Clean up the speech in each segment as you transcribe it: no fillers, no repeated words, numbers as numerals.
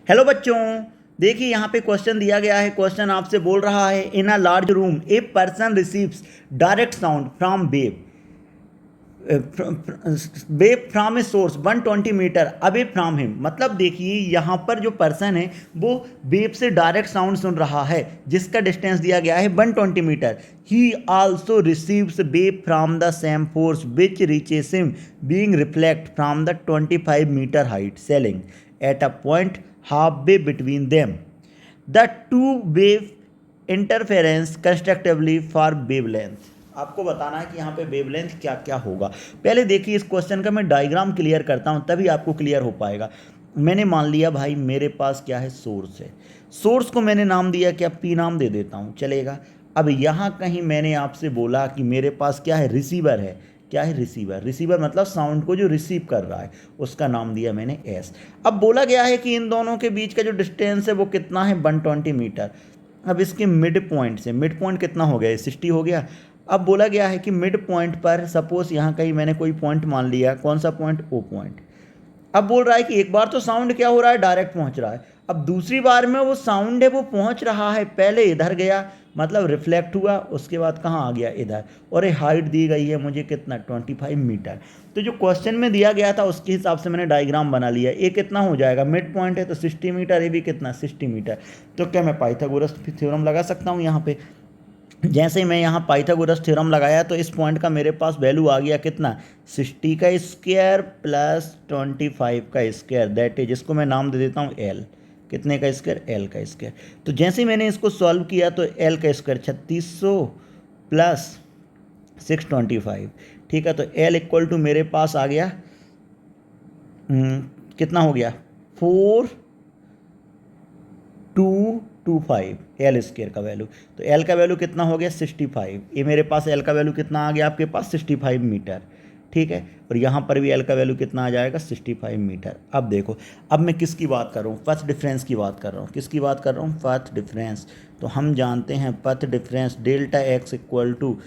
Hello बच्चों, देखिए यहाँ पे क्वेश्चन दिया गया है। क्वेश्चन आपसे बोल रहा है in a large room a person receives direct sound from wave from a source 120 metre away from him. मतलब देखिए यहाँ पर जो पर्सन है वो वेव से डायरेक्ट साउंड सुन रहा है जिसका डिस्टेंस दिया गया है 120 metre. He also receives wave from the same force which reaches him being reflect from the 25 metre height ceiling at a point halfway between them. The two wave interference constructively for wavelength. आपको बताना है कि यहाँ पे wavelength क्या क्या होगा। पहले देखिए इस क्वेश्चन का मैं डायग्राम क्लियर करता हूँ तभी आपको क्लियर हो पाएगा। मैंने मान लिया भाई मेरे पास क्या है, सोर्स है। सोर्स को मैंने नाम दिया क्या, पी नाम दे देता हूँ, चलेगा। अब यहाँ कहीं मैंने आपसे बोला कि मेरे पास क्या है, रिसीवर है। क्या है, रिसीवर। रिसीवर मतलब साउंड को जो रिसीव कर रहा है उसका नाम दिया मैंने एस। अब बोला गया है कि इन दोनों के बीच का जो डिस्टेंस है वो कितना है, 120 मीटर। अब इसके मिड पॉइंट से, मिड पॉइंट कितना हो गया, 60 हो गया। अब बोला गया है कि मिड पॉइंट पर सपोज यहाँ कहीं मैंने कोई पॉइंट मान लिया, कौन सा पॉइंट, ओ पॉइंट। अब बोल रहा है कि एक बार तो साउंड क्या हो रहा है, डायरेक्ट पहुंच रहा है। अब दूसरी बार में वो साउंड है वो पहुंच रहा है, पहले इधर गया मतलब रिफ्लेक्ट हुआ, उसके बाद कहाँ आ गया, इधर। और ये हाइट दी गई है मुझे कितना, 25 मीटर। तो जो क्वेश्चन में दिया गया था उसके हिसाब से मैंने डायग्राम बना लिया। ये कितना हो जाएगा, मिड पॉइंट है तो 60 मीटर, ये भी कितना, 60 मीटर। तो क्या मैं पाइथागोरस थ्योरम लगा सकता हूँ यहाँ पे। जैसे ही मैं यहाँ पाइथागोरस थ्योरम लगाया तो इस पॉइंट का मेरे पास वैल्यू आ गया कितना, 60 का स्क्वायर प्लस 25 का स्क्वायर, दैट इज, इसको मैं नाम दे देता हूँ एल। कितने का स्क्वायर, एल का स्क्वायर। तो जैसे ही मैंने इसको सॉल्व किया तो एल का स्क्वायर 3600 प्लस 625, ठीक है। तो एल इक्वल टू मेरे पास आ गया कितना हो गया, 4225 एल स्क्र का वैल्यू। तो एल का वैल्यू कितना हो गया, 65। ये मेरे पास एल का वैल्यू कितना आ गया आपके पास, 65 मीटर, ठीक है। और यहाँ पर भी एल का वैल्यू कितना आ जाएगा, 65 मीटर। अब देखो, अब मैं किसकी बात कर रहा हूँ, पथ डिफरेंस की बात कर रहा हूँ। किसकी बात कर रहा हूँ, पथ डिफरेंस। तो हम जानते हैं path difference delta X equal to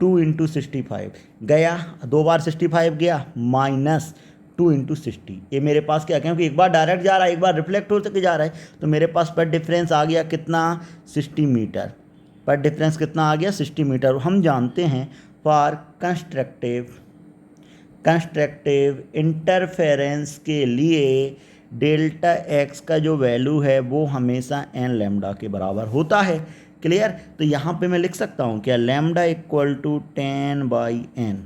2 × 65 गया, दो बार 65 गया, माइनस 2 × 60। ये मेरे पास क्या, क्योंकि एक बार डायरेक्ट जा रहा है एक बार रिफ्लेक्ट हो के जा रहा है, तो मेरे पास पर डिफरेंस आ गया कितना, 60 मीटर। पर डिफरेंस कितना आ गया, 60 मीटर। हम जानते हैं फॉर कंस्ट्रक्टिव इंटरफेरेंस के लिए डेल्टा एक्स का जो वैल्यू है वो हमेशा एन लैम्डा के बराबर होता है। क्लियर। तो यहाँ पे मैं लिख सकता हूँ क्या, lambda equal to 10/n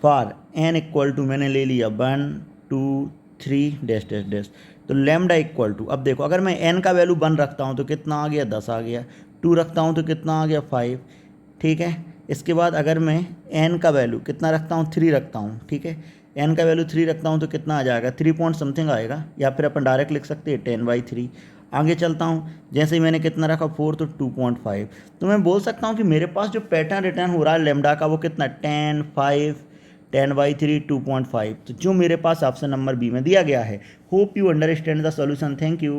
for N equal to मैंने ले लिया 1 2 3 डैश डैश डैश। तो लैम्डा इक्वल टू, अब देखो अगर मैं एन का वैल्यू 1 रखता हूँ तो कितना आ गया, 10 आ गया। 2 रखता हूँ तो कितना आ गया, 5, ठीक है। इसके बाद अगर मैं एन का वैल्यू कितना रखता हूँ, 3 रखता हूँ, ठीक है। एन का वैल्यू 3 रखता हूँ तो कितना आ जाएगा, 3 पॉइंट समथिंग आएगा, या फिर अपन डायरेक्ट लिख सकते हैं 10/3। आगे चलता हूँ, जैसे ही मैंने कितना रखा 4 तो 2.5। तो मैं बोल सकता हूँ कि मेरे पास जो पैटर्न रिटर्न हो रहा है लेमडा का वो कितना, 10 5 10/3 2.5। तो जो मेरे पास ऑप्शन नंबर बी में दिया गया है। Hope you understand the solution. Thank you.